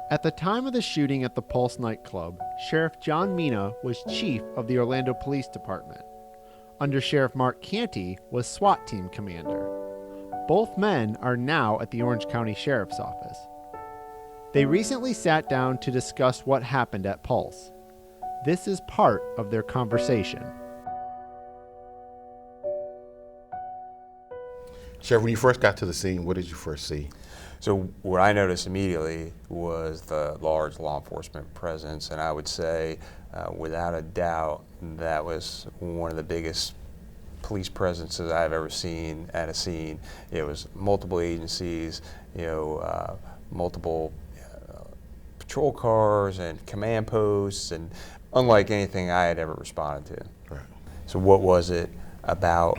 At the time of the shooting at the Pulse nightclub, Sheriff John Mina was chief of the Orlando Police Department. Undersheriff Mark Canty was SWAT team commander. Both men are now at the Orange County Sheriff's Office. They recently sat down to discuss what happened at Pulse. This is part of their conversation. Sheriff, when you first got to the scene, what did you first see? So what I noticed immediately was the large law enforcement presence, and I would say, without a doubt, that was one of the biggest police presences I've ever seen at a scene. It was multiple agencies, multiple patrol cars and command posts, and unlike anything I had ever responded to. Right. So what was it about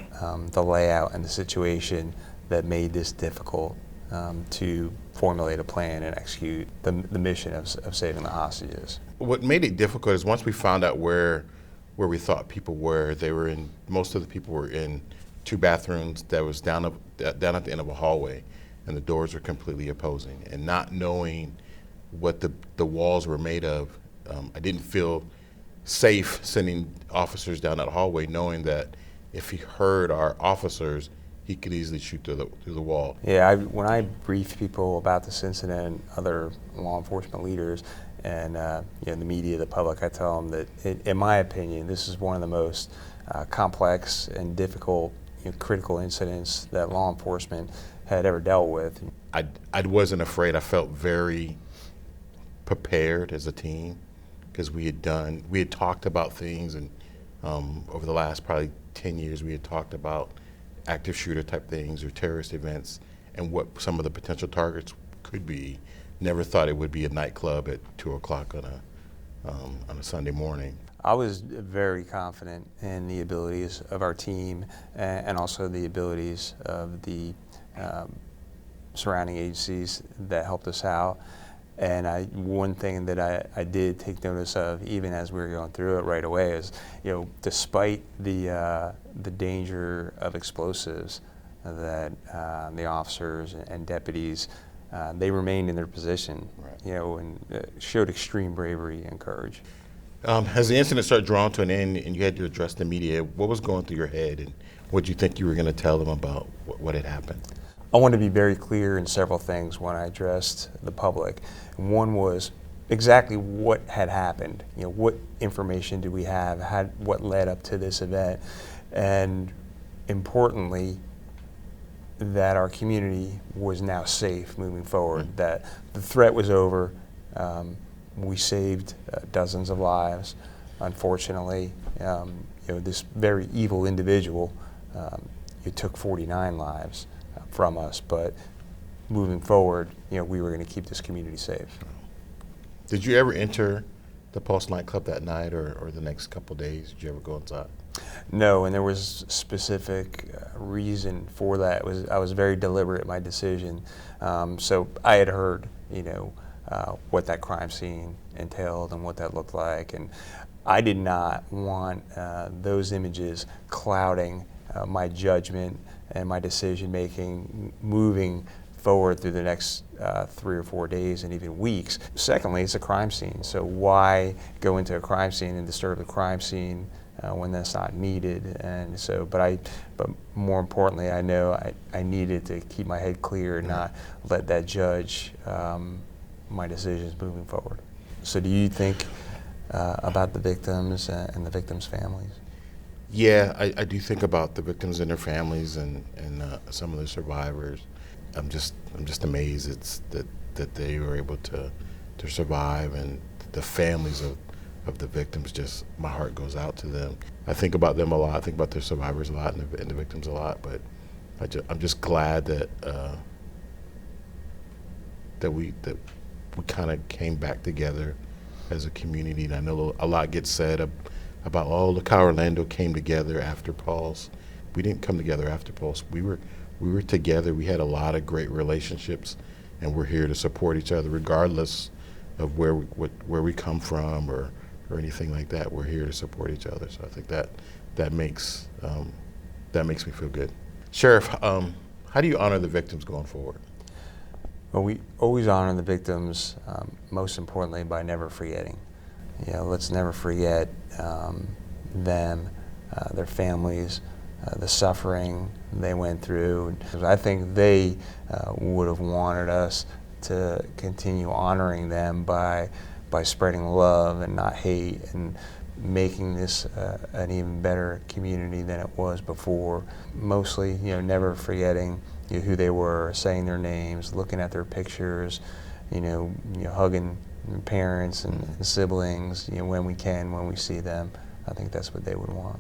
the layout and the situation that made this difficult to formulate a plan and execute the mission of saving the hostages? What made it difficult is once we found out where we thought people were, most of the people were in two bathrooms that was down at the end of a hallway, and the doors were completely opposing. And not knowing what the walls were made of, I didn't feel safe sending officers down that hallway, knowing that if he heard our officers, he could easily shoot through the wall. Yeah, when I briefed people about this incident, other law enforcement leaders, and the media, the public, I tell them that, in my opinion, this is one of the most complex and difficult, critical incidents that law enforcement had ever dealt with. I wasn't afraid. I felt very prepared as a team because we had talked about things, and over the last probably 10 years, we had talked about active shooter type things or terrorist events and what some of the potential targets could be. Never thought it would be a nightclub at 2 o'clock on a Sunday morning. I was very confident in the abilities of our team and also the abilities of the surrounding agencies that helped us out. And one thing that I did take notice of, even as we were going through it right away, is despite the danger of explosives that the officers and deputies, they remained in their position, right. And showed extreme bravery and courage. As the incident started drawing to an end and you had to address the media, what was going through your head, and what did you think you were going to tell them about what had happened? I wanted to be very clear in several things when I addressed the public. One was exactly what had happened. What information did we have? What led up to this event? And importantly, that our community was now safe moving forward, that the threat was over. We saved dozens of lives. Unfortunately, this very evil individual, it took 49 lives from us, but moving forward, we were going to keep this community safe. Did you ever enter the Pulse nightclub that night or the next couple of days? Did you ever go inside? No, and there was specific reason for that. I was very deliberate in my decision. So I had heard, what that crime scene entailed and what that looked like, and I did not want those images clouding my judgment and my decision making moving forward through the next 3 or 4 days and even weeks. Secondly, it's a crime scene, so why go into a crime scene and disturb the crime scene when that's not needed? And so, but more importantly, I know I needed to keep my head clear and not let that judge my decisions moving forward. So do you think about the victims and the victims' families? Yeah, I do think about the victims and their families and some of the survivors. I'm just amazed that they were able to survive, and the families of the victims, just my heart goes out to them. I think about them a lot. I think about their survivors a lot and the victims a lot. But I'm just glad that we kind of came back together as a community. And I know a lot gets said about, oh, look how Orlando came together after Pulse. We didn't come together after Pulse. We were together. We had a lot of great relationships, and we're here to support each other regardless of where we come from or anything like that. We're here to support each other. So I think that makes me feel good. Sheriff, how do you honor the victims going forward? Well, we always honor the victims, most importantly by never forgetting. You know, let's never forget them, their families, the suffering they went through. I think they would have wanted us to continue honoring them by spreading love and not hate, and making this an even better community than it was before. Mostly, you know, never forgetting, you know, who they were, saying their names, looking at their pictures, hugging parents and siblings, you know, when we can, when we see them. I think that's what they would want.